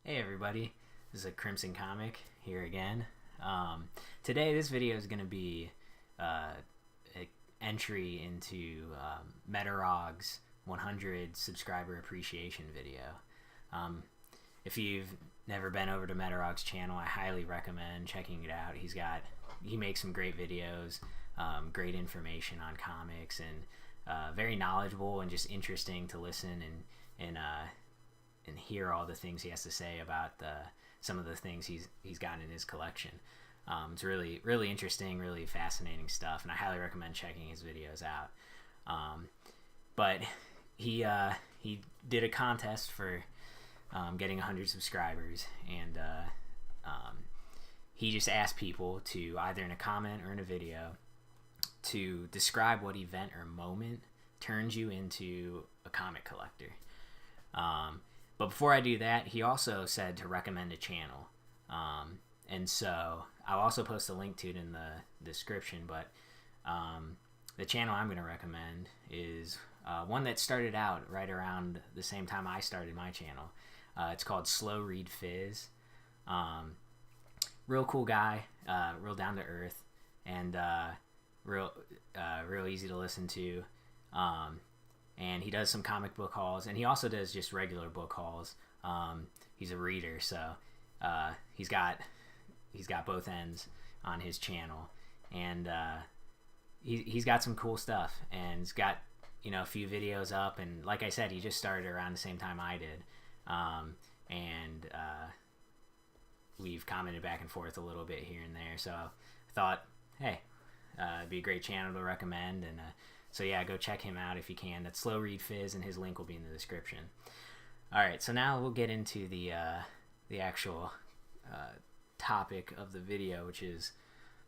Hey everybody, this is a Crimson Comic here again. Today this video is going to be an entry into Metarog's 100 subscriber appreciation video. If you've never been over to Metarog's channel, I highly recommend checking it out. He makes some great videos, great information on comics, and very knowledgeable and just interesting to listen and hear all the things he has to say about some of the things he's got in his collection. It's really interesting, really fascinating stuff, and I highly recommend checking his videos out. But he did a contest for getting 100 subscribers, and he just asked people to, either in a comment or in a video, to describe what event or moment turns you into a comic collector. But before I do that, he also said to recommend a channel. And so I'll also post a link to it in the description. But the channel I'm going to recommend is one that started out right around the same time I started my channel. It's called Slow Read Fizz. Real cool guy, real down to earth, and real easy to listen to. And he does some comic book hauls, and he also does just regular book hauls. He's a reader, so he's got both ends on his channel, and he's got some cool stuff, and he's got a few videos up, and like I said, he just started around the same time I did, and we've commented back and forth a little bit here and there. So I thought, hey, it'd be a great channel to recommend, and so yeah, go check him out if you can. That's Slow Read Fizz, and his link will be in the description. All right, so now we'll get into the actual topic of the video, which is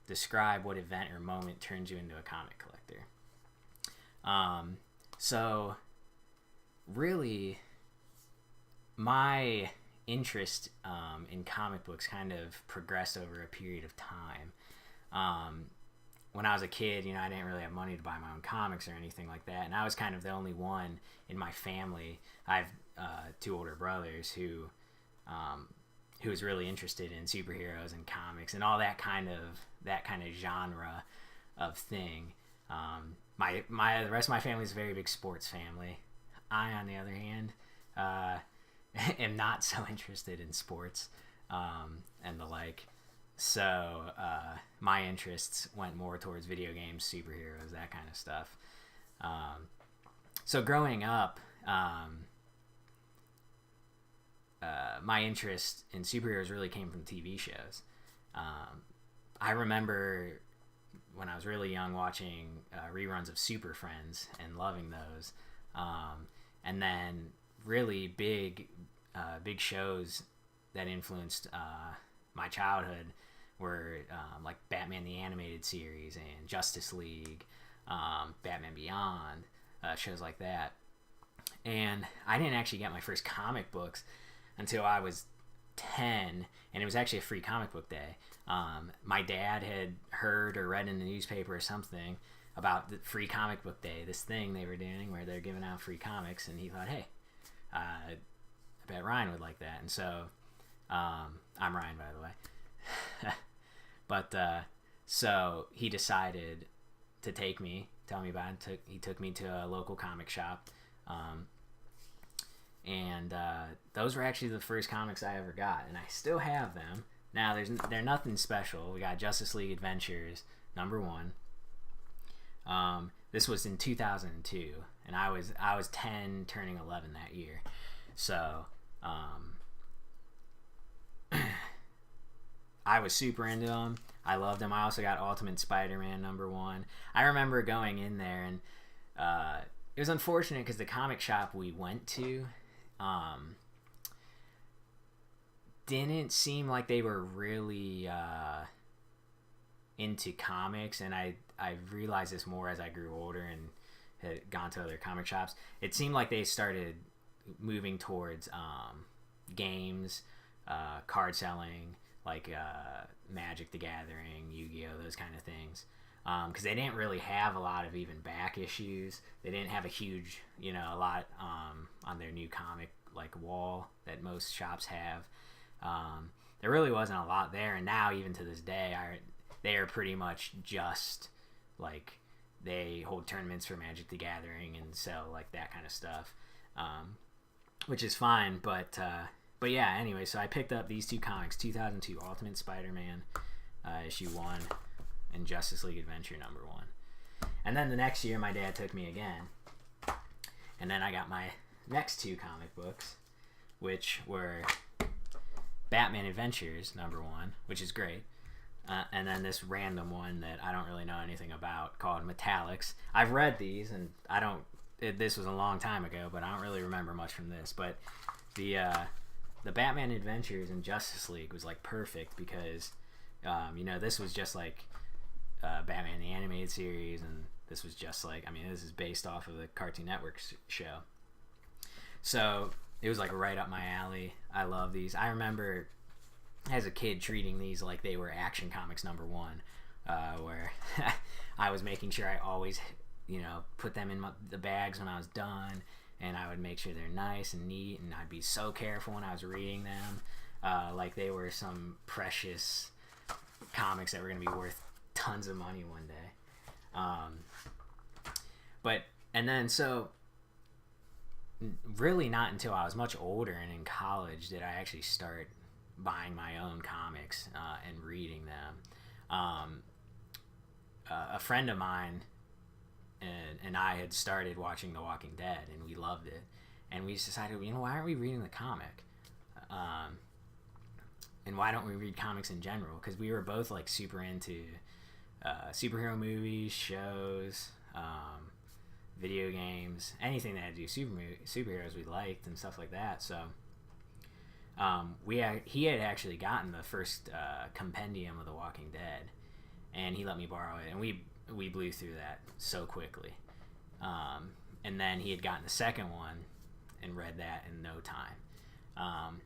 describe what event or moment turns you into a comic collector. So really, my interest in comic books kind of progressed over a period of time. When I was a kid, I didn't really have money to buy my own comics or anything like that, and I was kind of the only one in my family. I have two older brothers who was really interested in superheroes and comics and all that kind of genre of thing. The rest of my family is a very big sports family. I, on the other hand, am not so interested in sports and the like. So my interests went more towards video games, superheroes, that kind of stuff. So growing up, my interest in superheroes really came from TV shows. I remember when I was really young watching reruns of Super Friends and loving those. And then really big shows that influenced my childhood were like Batman the Animated Series and Justice League, Batman Beyond, shows like that. And I didn't actually get my first comic books until I was 10, and it was actually a free comic book day. My dad had heard or read in the newspaper or something about the free comic book day, this thing they were doing where they're giving out free comics, and he thought, hey, I bet Ryan would like that. And so I'm Ryan, by the way. But so he decided to tell me about it. He took me to a local comic shop, and those were actually the first comics I ever got, and I still have them. Now they're nothing special. We got Justice League Adventures #1. This was in 2002, and I was 10, turning 11 that year. So I was super into them. I loved them. I also got Ultimate Spider-Man #1. I remember going in there, and it was unfortunate because the comic shop we went to didn't seem like they were really into comics, and I realized this more as I grew older and had gone to other comic shops. It seemed like they started moving towards games, card selling, like Magic the Gathering, Yu-Gi-Oh, those kind of things. Because they didn't really have a lot of even back issues. They didn't have a huge, a lot on their new comic like wall that most shops have. There really wasn't a lot there, and now even to this day, they are pretty much just like they hold tournaments for Magic the Gathering and sell like that kind of stuff, which is fine. But yeah, anyway, so I picked up these two comics: 2002 Ultimate Spider-Man issue 1 and Justice League Adventure number 1. And then the next year, my dad took me again, and then I got my next two comic books, which were Batman Adventures number 1, which is great, and then this random one that I don't really know anything about called Metallics. I've read these, and this was a long time ago, but I don't really remember much from this. But the Batman Adventures and Justice League was like perfect because this was just like Batman the Animated Series, and this was just like, this is based off of the Cartoon Network show. So it was like right up my alley. I love these. I remember as a kid treating these like they were Action Comics number 1, where I was making sure I always, put them in the bags when I was done, and I would make sure they're nice and neat, and I'd be so careful when I was reading them, like they were some precious comics that were going to be worth tons of money one day. So really not until I was much older and in college did I actually start buying my own comics and reading them. A friend of mine and I had started watching The Walking Dead, and we loved it, and we decided, why aren't we reading the comic? And why don't we read comics in general? Because we were both like super into superhero movies, shows, video games, anything that had to do superheroes we liked and stuff like that. So he had actually gotten the first compendium of The Walking Dead, and he let me borrow it, and we blew through that so quickly. And then he had gotten the second one and read that in no time.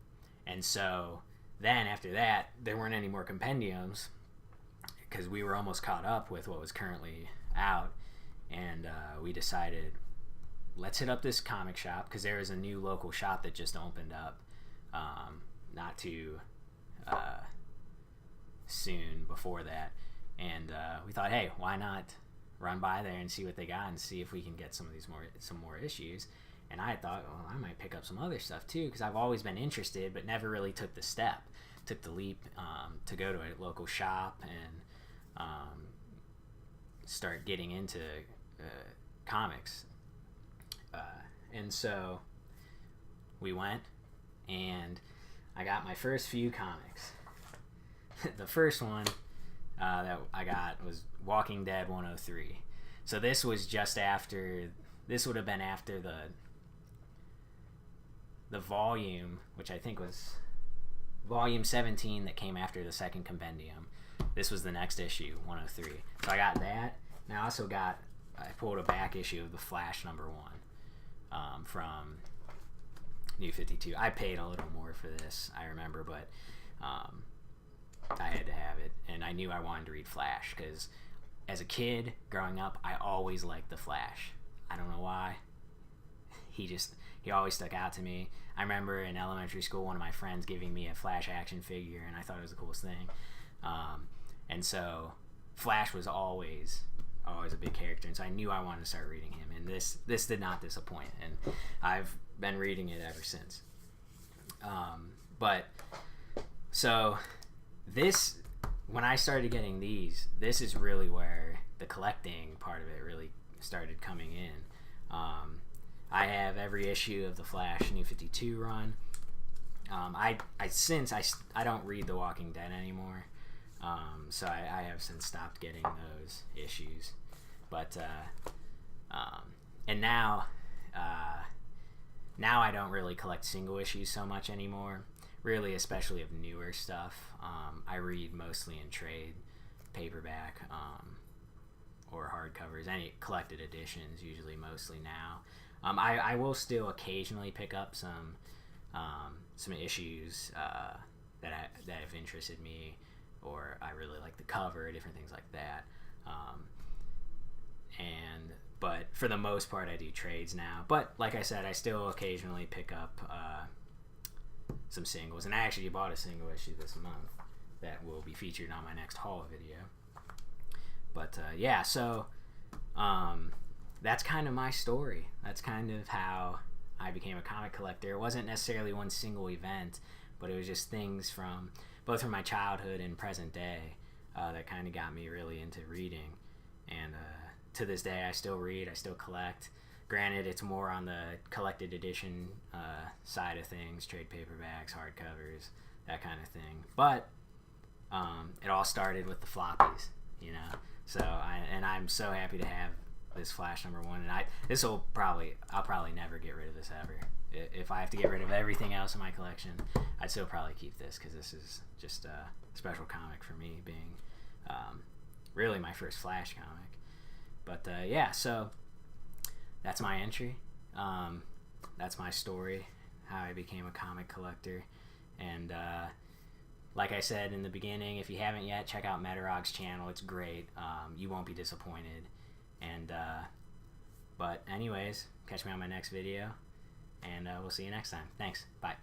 And so then after that, there weren't any more compendiums because we were almost caught up with what was currently out. And we decided, let's hit up this comic shop, because there was a new local shop that just opened up not too soon before that. And we thought, hey, why not run by there and see what they got and see if we can get some more issues. And I thought, well, I might pick up some other stuff too, because I've always been interested but never really took the leap to go to a local shop and start getting into comics. And so we went, and I got my first few comics. The first one that I got was Walking Dead 103. So this was just after, this would have been after the volume, which I think was volume 17 that came after the second compendium. This was the next issue, 103. So I got that, and I pulled a back issue of The Flash number 1 from New 52. I paid a little more for this, I remember, but I had to have it, and I knew I wanted to read Flash because as a kid growing up, I always liked the Flash. I don't know why. He always stuck out to me. I remember in elementary school, one of my friends giving me a Flash action figure, and I thought it was the coolest thing. And so Flash was always a big character, and so I knew I wanted to start reading him, and this did not disappoint, and I've been reading it ever since. But so this, when I started getting these, this is really where the collecting part of it really started coming in. I have every issue of the Flash New 52 run. I don't read The Walking Dead anymore, so I have since stopped getting those issues. But and now I don't really collect single issues so much anymore. Really, especially of newer stuff. I read mostly in trade, paperback, or hardcovers, any collected editions, usually mostly now. I will still occasionally pick up some issues that have interested me, or I really like the cover, different things like that. But for the most part, I do trades now. But like I said, I still occasionally pick up some singles, and I actually bought a single issue this month that will be featured on my next haul video. But yeah, so that's kind of my story. That's kind of how I became a comic collector. It wasn't necessarily one single event, but it was just things from both from my childhood and present day that kind of got me really into reading. And to this day, I still read, I still collect. Granted, it's more on the collected edition side of things, trade paperbacks, hardcovers, that kind of thing. But it all started with the floppies, you know. So I'm so happy to have this Flash #1, and I'll probably never get rid of this ever. If I have to get rid of everything else in my collection, I'd still probably keep this, because this is just a special comic for me, being really my first Flash comic. But yeah, so that's my entry. That's my story, how I became a comic collector. And like I said in the beginning, if you haven't yet, check out Metarog's channel. It's great. You won't be disappointed. And but anyways, catch me on my next video, and we'll see you next time. Thanks. Bye.